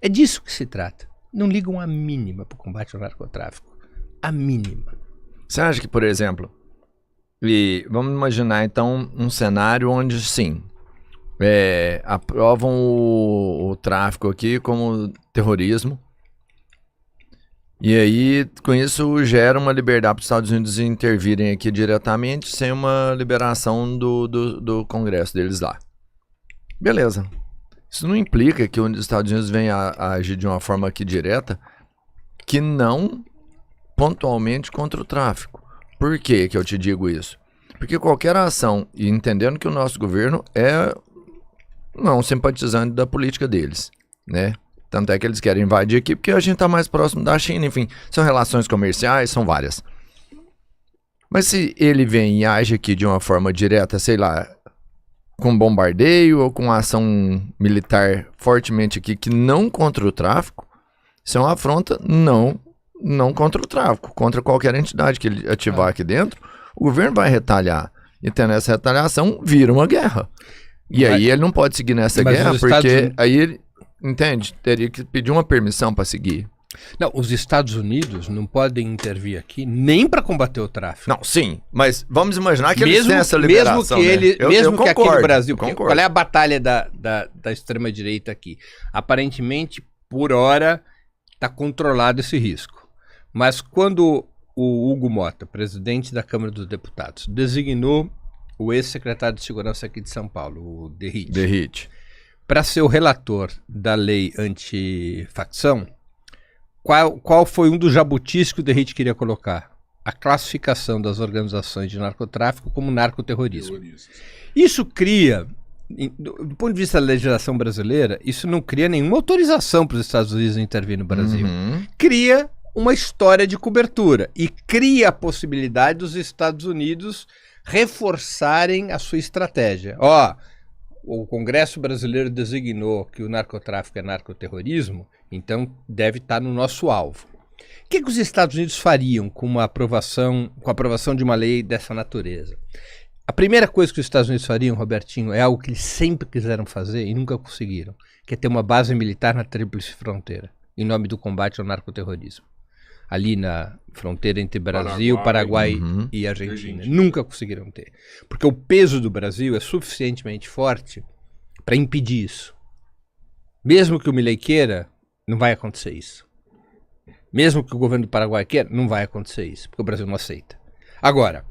É disso que se trata. Não ligam a mínima para o combate ao narcotráfico. A mínima. Você acha que, por exemplo, vamos imaginar então um cenário onde sim, aprovam o tráfico aqui como terrorismo, e aí com isso gera uma liberdade para os Estados Unidos intervirem aqui diretamente sem uma liberação do Congresso deles lá. Beleza. Isso não implica que os Estados Unidos venham a agir de uma forma aqui direta que não pontualmente contra o tráfico. Por que eu te digo isso? Porque qualquer ação, e entendendo que o nosso governo não simpatizante da política deles, né? Tanto é que eles querem invadir aqui porque a gente está mais próximo da China, enfim, são relações comerciais, são várias. Mas se ele vem e age aqui de uma forma direta, sei lá, com bombardeio ou com ação militar fortemente aqui que não contra o tráfico, isso é uma afronta não contra o tráfico, contra qualquer entidade que ele ativar aqui dentro, o governo vai retalhar. E tendo essa retaliação, vira uma guerra. E aí ele não pode seguir nessa guerra, porque aí ele, entende, teria que pedir uma permissão para seguir. Não, os Estados Unidos não podem intervir aqui nem para combater o tráfico. Não, sim, mas vamos imaginar que eles têm essa liberação, mesmo que aqui no Brasil, concordo. Qual é a batalha da extrema-direita aqui? Aparentemente, por hora, está controlado esse risco. Mas quando o Hugo Mota, presidente da Câmara dos Deputados, designou o ex-secretário de Segurança aqui de São Paulo, o Derrite, para ser o relator da lei anti-facção, qual foi um dos jabutis que o Derrite queria colocar? A classificação das organizações de narcotráfico como narcoterrorismo. Isso cria, do ponto de vista da legislação brasileira, isso não cria nenhuma autorização para os Estados Unidos intervir no Brasil. Cria uma história de cobertura e cria a possibilidade dos Estados Unidos reforçarem a sua estratégia. O Congresso brasileiro designou que o narcotráfico é narcoterrorismo, então deve estar no nosso alvo. O que os Estados Unidos fariam com a aprovação de uma lei dessa natureza? A primeira coisa que os Estados Unidos fariam, Robertinho, é algo que eles sempre quiseram fazer e nunca conseguiram, que é ter uma base militar na Tríplice Fronteira, em nome do combate ao narcoterrorismo. Ali na fronteira entre Brasil, Paraguai e Argentina. Nunca conseguiram ter. Porque o peso do Brasil é suficientemente forte para impedir isso. Mesmo que o Milei queira, não vai acontecer isso. Mesmo que o governo do Paraguai queira, não vai acontecer isso, porque o Brasil não aceita. Agora,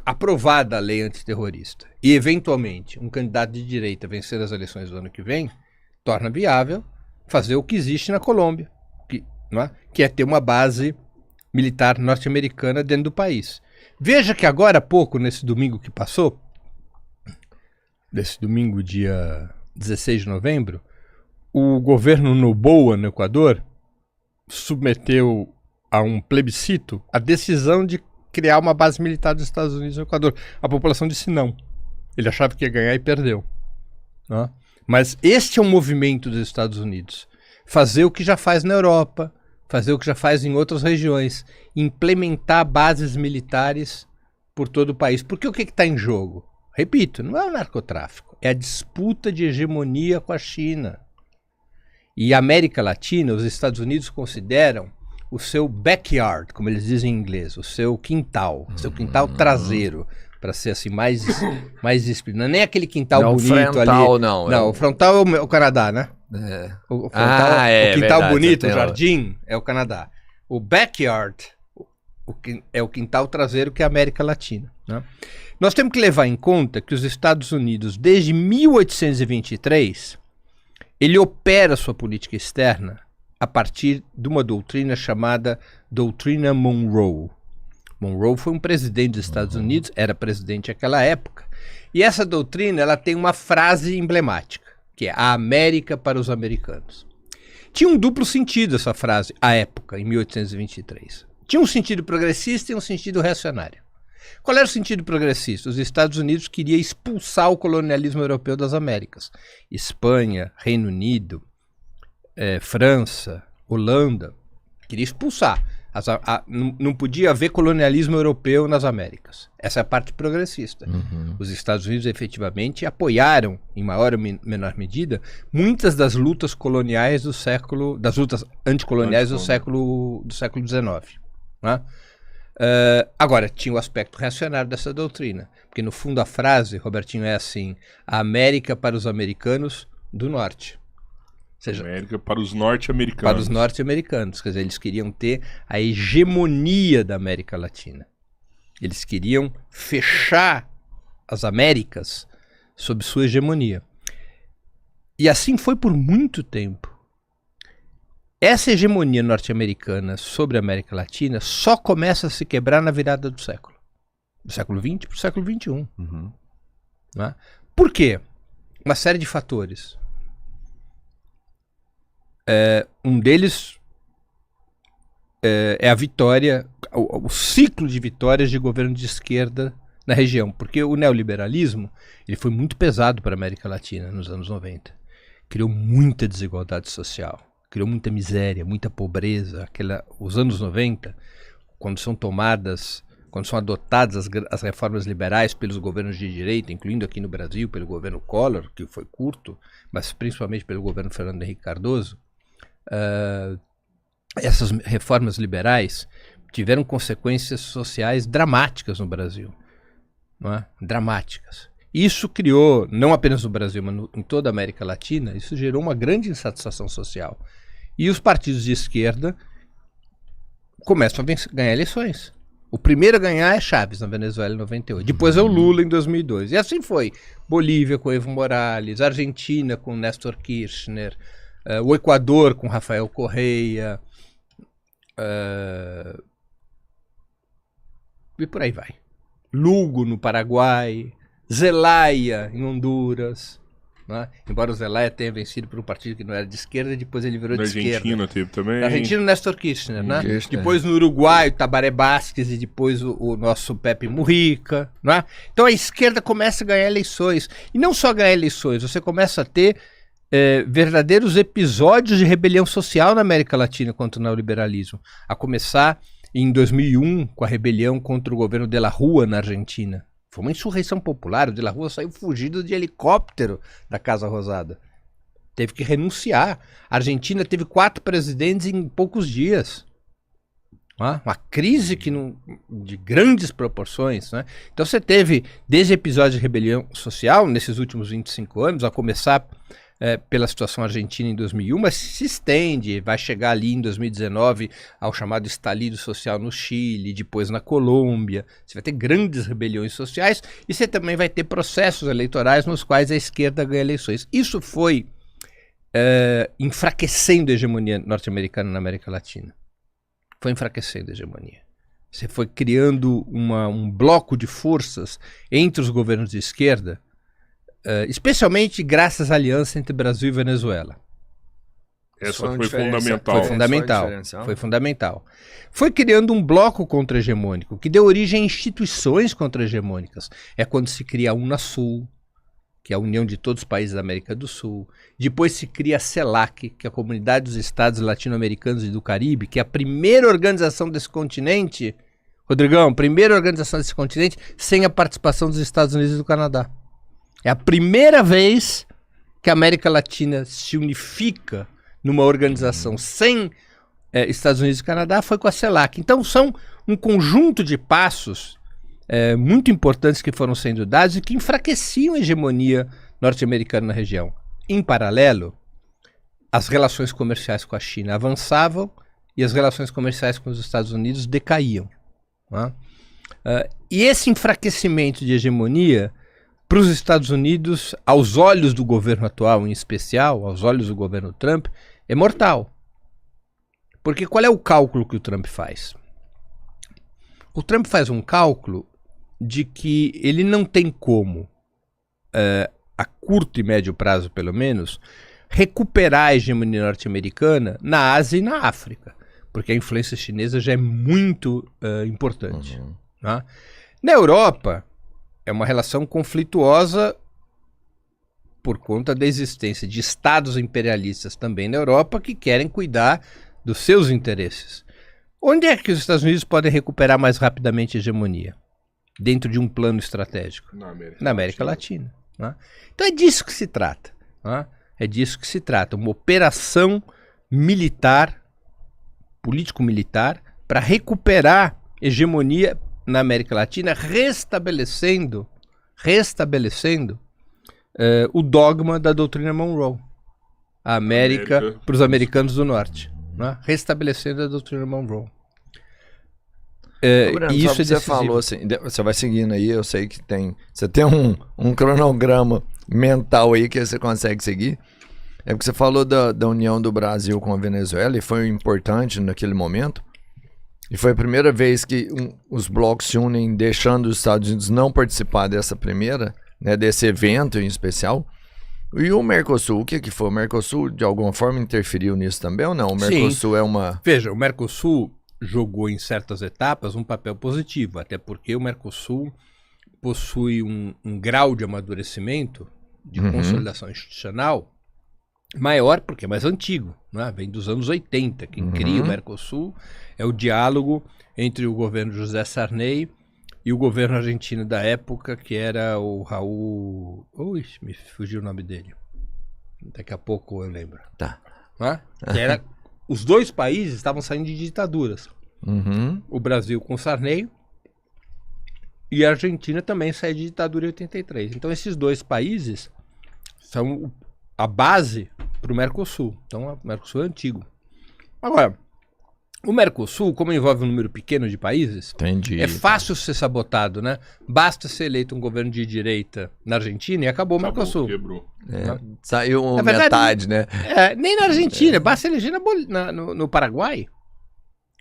aprovada a lei antiterrorista e, eventualmente, um candidato de direita vencer as eleições do ano que vem, torna viável fazer o que existe na Colômbia, que é ter uma base militar norte-americana dentro do país. Veja que agora há pouco, nesse domingo que passou, nesse domingo, dia 16 de novembro, o governo Noboa, no Equador, submeteu a um plebiscito a decisão de criar uma base militar dos Estados Unidos no Equador. A população disse não. Ele achava que ia ganhar e perdeu. Mas este é um movimento dos Estados Unidos. Fazer o que já faz na Europa, fazer o que já faz em outras regiões, implementar bases militares por todo o país. Porque o que está em jogo? Repito, não é o narcotráfico, é a disputa de hegemonia com a China. E a América Latina, os Estados Unidos consideram o seu backyard, como eles dizem em inglês, o seu quintal traseiro, para ser assim mais explícito. Não é nem aquele quintal não, bonito frontal, ali. Não, o frontal é o Canadá, né? O quintal verdade, bonito, o jardim, é o Canadá. O backyard é o quintal traseiro, que é a América Latina. Né? Nós temos que levar em conta que os Estados Unidos, desde 1823, ele opera sua política externa a partir de uma doutrina chamada Doutrina Monroe. Monroe foi um presidente dos Estados Unidos, era presidente naquela época, e essa doutrina ela tem uma frase emblemática, que é a América para os americanos. Tinha um duplo sentido essa frase, à época, em 1823. Tinha um sentido progressista e um sentido reacionário. Qual era o sentido progressista? Os Estados Unidos queriam expulsar o colonialismo europeu das Américas. Espanha, Reino Unido, França, Holanda, queria expulsar. Não podia haver colonialismo europeu nas Américas. Essa é a parte progressista. Os Estados Unidos efetivamente apoiaram, em maior ou menor medida, muitas das lutas coloniais das lutas anticoloniais do século XIX. Né? Agora, tinha o aspecto reacionário dessa doutrina, porque no fundo a frase, Robertinho, é assim: a América para os americanos do norte. Ou seja, América para os norte-americanos. Para os norte-americanos. Quer dizer, eles queriam ter a hegemonia da América Latina. Eles queriam fechar as Américas sob sua hegemonia. E assim foi por muito tempo. Essa hegemonia norte-americana sobre a América Latina só começa a se quebrar na virada do século. Do século XX para o século XXI. Né? Por quê? Uma série de fatores. Um deles é a vitória, o ciclo de vitórias de governo de esquerda na região, porque o neoliberalismo ele foi muito pesado para a América Latina nos anos 90. Criou muita desigualdade social, criou muita miséria, muita pobreza. Os anos 90, quando são adotadas as reformas liberais pelos governos de direita, incluindo aqui no Brasil pelo governo Collor, que foi curto, mas principalmente pelo governo Fernando Henrique Cardoso, essas reformas liberais tiveram consequências sociais dramáticas no Brasil. Não é? Dramáticas. Isso criou, não apenas no Brasil, mas em toda a América Latina, isso gerou uma grande insatisfação social. E os partidos de esquerda começam a ganhar eleições. O primeiro a ganhar é Chávez, na Venezuela, em 98. Depois é o Lula, em 2002. E assim foi. Bolívia com Evo Morales, Argentina com Néstor Kirchner, o Equador com Rafael Correa, e por aí vai. Lugo no Paraguai, Zelaya em Honduras, né? Embora o Zelaya tenha vencido por um partido que não era de esquerda, depois ele virou de esquerda. Na Argentina teve também. Na Argentina, o Néstor Kirchner, né? Depois no Uruguai, o Tabaré Vázquez, e depois o nosso Pepe Mujica, né? Então a esquerda começa a ganhar eleições. E não só ganhar eleições, você começa a ter verdadeiros episódios de rebelião social na América Latina contra o neoliberalismo. A começar em 2001, com a rebelião contra o governo de la Rúa na Argentina. Foi uma insurreição popular. O de la Rúa saiu fugido de helicóptero da Casa Rosada. Teve que renunciar. A Argentina teve 4 presidentes em poucos dias. Uma crise de grandes proporções. Né? Então você teve, desde episódios de rebelião social, nesses últimos 25 anos, a começar pela situação argentina em 2001, mas se estende, vai chegar ali em 2019 ao chamado estalido social no Chile, depois na Colômbia. Você vai ter grandes rebeliões sociais e você também vai ter processos eleitorais nos quais a esquerda ganha eleições. Isso foi enfraquecendo a hegemonia norte-americana na América Latina. Foi enfraquecendo a hegemonia. Você foi criando um bloco de forças entre os governos de esquerda, especialmente graças à aliança entre Brasil e Venezuela. Essa foi fundamental. Foi fundamental. Foi criando um bloco contra-hegemônico que deu origem a instituições contra-hegemônicas. É quando se cria a Unasul, que é a União de Todos os Países da América do Sul. Depois se cria a CELAC, que é a Comunidade dos Estados Latino-Americanos e do Caribe, que é a primeira organização desse continente, Rodrigão, primeira organização desse continente sem a participação dos Estados Unidos e do Canadá. É a primeira vez que a América Latina se unifica numa organização sem Estados Unidos e Canadá, foi com a CELAC. Então são um conjunto de passos muito importantes que foram sendo dados e que enfraqueciam a hegemonia norte-americana na região. Em paralelo, as relações comerciais com a China avançavam e as relações comerciais com os Estados Unidos decaíam. Né? E esse enfraquecimento de hegemonia para os Estados Unidos, aos olhos do governo atual em especial, aos olhos do governo Trump, é mortal. Porque qual é o cálculo que o Trump faz? O Trump faz um cálculo de que ele não tem como, a curto e médio prazo pelo menos, recuperar a hegemonia norte-americana na Ásia e na África. Porque a influência chinesa já é muito importante. Né? Na Europa, é uma relação conflituosa por conta da existência de estados imperialistas também na Europa que querem cuidar dos seus interesses. Onde é que os Estados Unidos podem recuperar mais rapidamente a hegemonia? Dentro de um plano estratégico? Na América Latina. Né? Então é disso que se trata. Né? É disso que se trata. Uma operação militar, político-militar, para recuperar hegemonia na América Latina, restabelecendo o dogma da doutrina Monroe. A América para os americanos do Norte. Né? Restabelecendo a doutrina Monroe. Bruno, isso você decisivo. falou assim, você vai seguindo aí, eu sei que você tem um cronograma mental aí que você consegue seguir. É porque você falou da união do Brasil com a Venezuela e foi importante naquele momento. E foi a primeira vez que os blocos se unem, deixando os Estados Unidos não participar dessa primeira, né, desse evento em especial. E o Mercosul, o que foi? O Mercosul de alguma forma interferiu nisso também ou não? O Mercosul é uma... Veja, o Mercosul jogou em certas etapas um papel positivo, até porque o Mercosul possui um grau de amadurecimento, de consolidação institucional maior, porque é mais antigo, né? Vem dos anos 80. Quem cria o Mercosul é o diálogo entre o governo José Sarney e o governo argentino da época, que era o Raul... Ui, me fugiu o nome dele. Daqui a pouco eu lembro. Tá. Né? Que era... Os dois países estavam saindo de ditaduras. O Brasil com Sarney e a Argentina também saiu de ditadura em 83. Então esses dois países são a base para o Mercosul. Então o Mercosul é antigo. Agora, o Mercosul, como envolve um número pequeno de países, Entendi. é fácil ser sabotado, né? Basta ser eleito um governo de direita na Argentina e acabou o Mercosul. Quebrou. Saiu Na verdade, metade, né? Nem na Argentina, basta eleger no Paraguai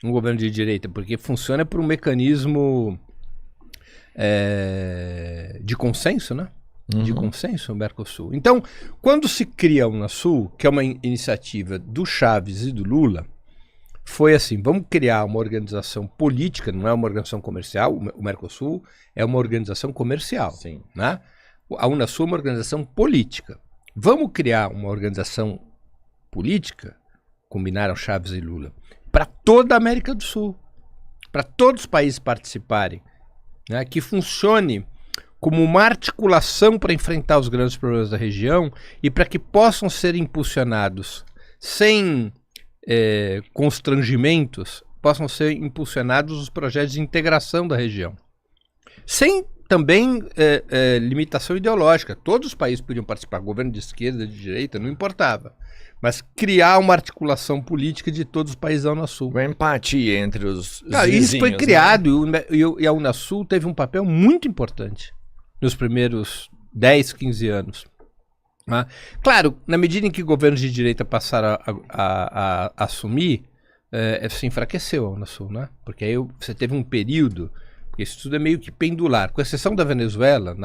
um governo de direita, porque funciona por um mecanismo de consenso, né? De consenso, o Mercosul. Então, quando se cria a Unasul, que é uma iniciativa do Chaves e do Lula, foi assim, vamos criar uma organização política, não é uma organização comercial, o Mercosul é uma organização comercial. Sim. Né? A Unasul é uma organização política. Vamos criar uma organização política, combinaram Chaves e Lula, para toda a América do Sul, para todos os países participarem, né? Que funcione como uma articulação para enfrentar os grandes problemas da região e para que possam ser impulsionados sem constrangimentos, possam ser impulsionados os projetos de integração da região. Sem também limitação ideológica. Todos os países podiam participar, governo de esquerda, de direita, não importava. Mas criar uma articulação política de todos os países da Unasul. Uma empatia entre os Isso foi vizinhos, criado, né? E a Unasul teve um papel muito importante nos primeiros 10, 15 anos. Claro, na medida em que governos de direita passaram a assumir, se enfraqueceu a Unasul, né? Porque aí você teve um período, porque isso tudo é meio que pendular, com exceção da Venezuela,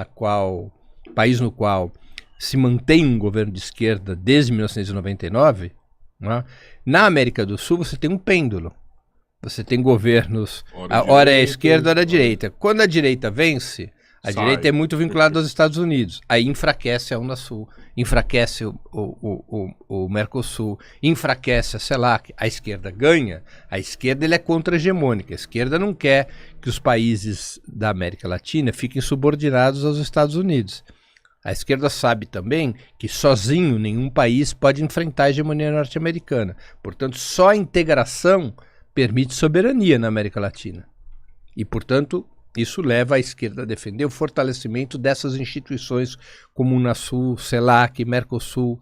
país no qual se mantém um governo de esquerda desde 1999, né? Na América do Sul você tem um pêndulo. Você tem governos, hora é a esquerda, hora é a direita. Quando a direita vence, a direita é muito vinculada aos Estados Unidos. Aí enfraquece a Unasul, enfraquece o Mercosul, enfraquece a CELAC. A esquerda ganha. A esquerda é contra-hegemônica. A esquerda não quer que os países da América Latina fiquem subordinados aos Estados Unidos. A esquerda sabe também que sozinho nenhum país pode enfrentar a hegemonia norte-americana. Portanto, só a integração permite soberania na América Latina. E, portanto, isso leva a esquerda a defender o fortalecimento dessas instituições como Unasul, CELAC, Mercosul.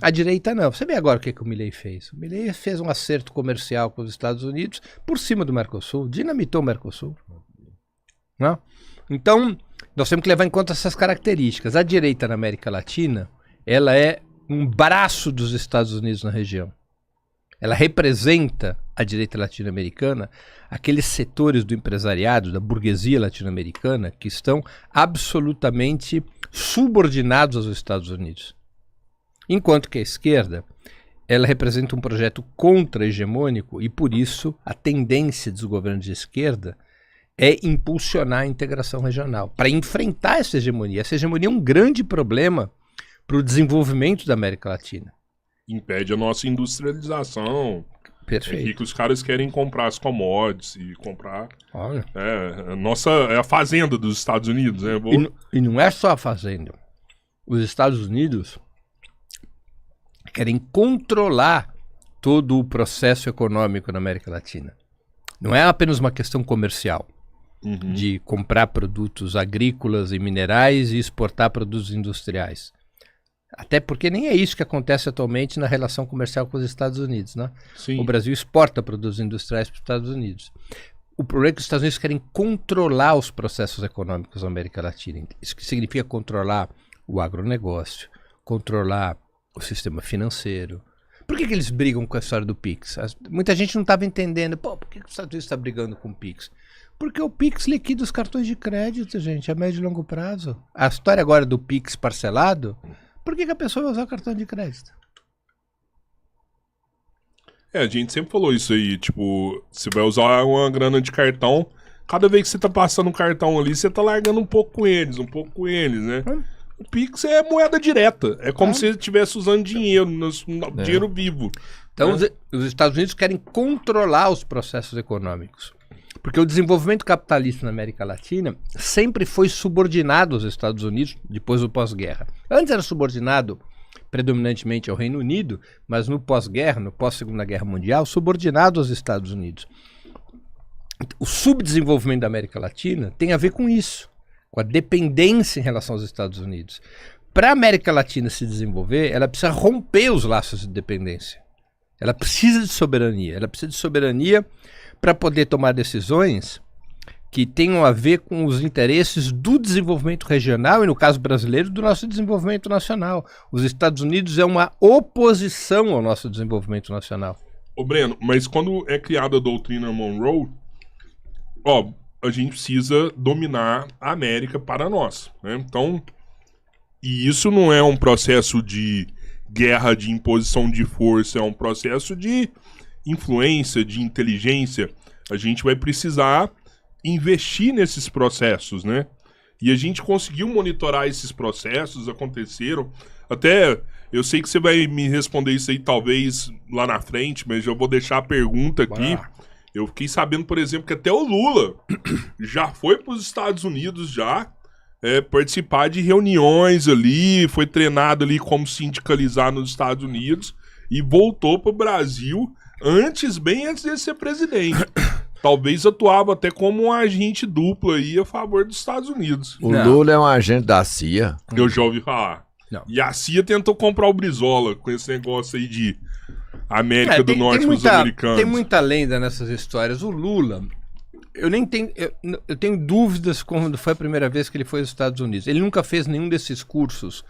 A direita não. Você vê agora o que o Milei fez. O Milei fez um acerto comercial com os Estados Unidos por cima do Mercosul, dinamitou o Mercosul. Não? Então, nós temos que levar em conta essas características. A direita na América Latina, ela é um braço dos Estados Unidos na região. Ela representa, a direita latino-americana, aqueles setores do empresariado, da burguesia latino-americana, que estão absolutamente subordinados aos Estados Unidos. Enquanto que a esquerda, ela representa um projeto contra-hegemônico e, por isso, a tendência dos governos de esquerda é impulsionar a integração regional, para enfrentar essa hegemonia. Essa hegemonia é um grande problema para o desenvolvimento da América Latina. Impede a nossa industrialização. Perfeito. É aqui que os caras querem comprar as commodities e comprar... Olha. É a fazenda dos Estados Unidos, né? E não é só a fazenda. Os Estados Unidos querem controlar todo o processo econômico na América Latina. Não é apenas uma questão comercial, de comprar produtos agrícolas e minerais e exportar produtos industriais. Até porque nem é isso que acontece atualmente na relação comercial com os Estados Unidos, né? Sim. O Brasil exporta produtos industriais para os Estados Unidos. O problema é que os Estados Unidos querem controlar os processos econômicos da América Latina. Isso que significa controlar o agronegócio, controlar o sistema financeiro. Por que eles brigam com a história do PIX? Muita gente não estava entendendo. Por que os Estados Unidos está brigando com o PIX? Porque o PIX liquida os cartões de crédito, gente, a médio e longo prazo. A história agora do PIX parcelado, por que a pessoa vai usar o cartão de crédito? A gente sempre falou isso aí, tipo, você vai usar uma grana de cartão, cada vez que você tá passando um cartão ali, você tá largando um pouco com eles, né? O Pix é moeda direta, é como se você estivesse usando dinheiro, dinheiro vivo. Então os Estados Unidos querem controlar os processos econômicos. Porque o desenvolvimento capitalista na América Latina sempre foi subordinado aos Estados Unidos depois do pós-guerra. Antes era subordinado predominantemente ao Reino Unido, mas no pós-guerra, no pós-Segunda Guerra Mundial, subordinado aos Estados Unidos. O subdesenvolvimento da América Latina tem a ver com isso, com a dependência em relação aos Estados Unidos. Para a América Latina se desenvolver, ela precisa romper os laços de dependência. Ela precisa de soberania para poder tomar decisões que tenham a ver com os interesses do desenvolvimento regional e, no caso brasileiro, do nosso desenvolvimento nacional. Os Estados Unidos é uma oposição ao nosso desenvolvimento nacional. Ô Breno, mas quando é criada a doutrina Monroe, a gente precisa dominar a América para nós, né? Então, e isso não é um processo de guerra, de imposição de força, é um processo de influência, de inteligência. A gente vai precisar investir nesses processos, né? E a gente conseguiu monitorar esses processos, aconteceram. Até, eu sei que você vai me responder isso aí talvez lá na frente, mas eu vou deixar a pergunta aqui. Eu fiquei sabendo, por exemplo, que até o Lula já foi para os Estados Unidos participar de reuniões ali, foi treinado ali como sindicalizar nos Estados Unidos e voltou para o Brasil bem antes de ser presidente. Talvez atuava até como um agente duplo aí a favor dos Estados Unidos. O Lula é um agente da CIA? Eu já ouvi falar. Não. E a CIA tentou comprar o Brizola com esse negócio aí de América do Norte para os americanos. Tem muita lenda nessas histórias. O Lula, eu tenho dúvidas quando foi a primeira vez que ele foi aos Estados Unidos. Ele nunca fez nenhum desses cursos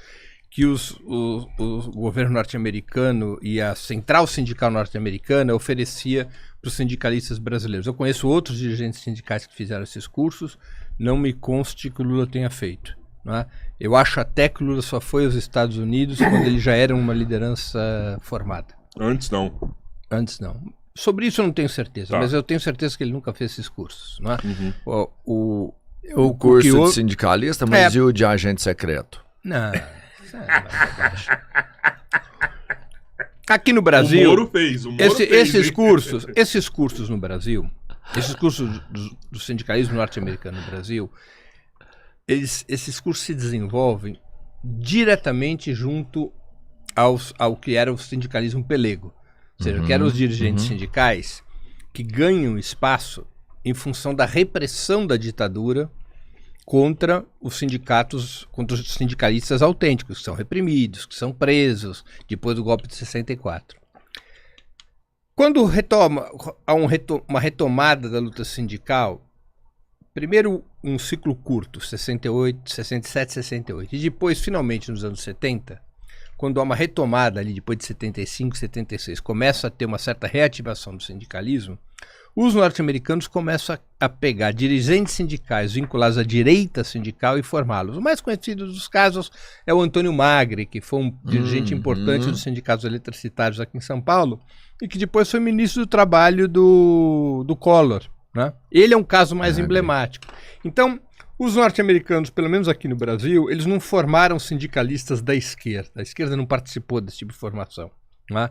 que o governo norte-americano e a central sindical norte-americana oferecia para os sindicalistas brasileiros. Eu conheço outros dirigentes sindicais que fizeram esses cursos, não me conste que o Lula tenha feito. Não é? Eu acho até que o Lula só foi aos Estados Unidos quando ele já era uma liderança formada. Antes não. Sobre isso eu não tenho certeza, mas eu tenho certeza que ele nunca fez esses cursos. Não é? O curso de sindicalista, mas e o de agente secreto? Não. Aqui no Brasil, o Moro fez, esses cursos no Brasil, esses cursos do sindicalismo norte-americano no Brasil, esses cursos se desenvolvem diretamente junto ao que era o sindicalismo pelego. Ou seja, que eram os dirigentes sindicais que ganham espaço em função da repressão da ditadura contra os sindicatos, contra os sindicalistas autênticos, que são reprimidos, que são presos, depois do golpe de 64. Quando há uma retomada da luta sindical, primeiro um ciclo curto, 68, 67, 68, e depois, finalmente, nos anos 70, quando há uma retomada ali, depois de 75, 76, começa a ter uma certa reativação do sindicalismo, os norte-americanos começam a pegar dirigentes sindicais vinculados à direita sindical e formá-los. O mais conhecido dos casos é o Antônio Magri, que foi um dirigente importante dos sindicatos eletricitários aqui em São Paulo e que depois foi ministro do Trabalho do Collor. Né? Ele é um caso mais emblemático. Então, os norte-americanos, pelo menos aqui no Brasil, eles não formaram sindicalistas da esquerda. A esquerda não participou desse tipo de formação. Né?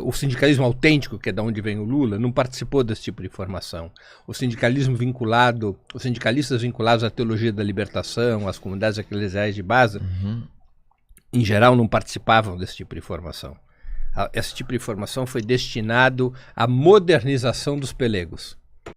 o sindicalismo autêntico, que é de onde vem o Lula, não participou desse tipo de formação. Os sindicalistas vinculados à teologia da libertação, às comunidades eclesiais de base, em geral não participavam desse tipo de formação. Esse tipo de formação foi destinado à modernização dos pelegos.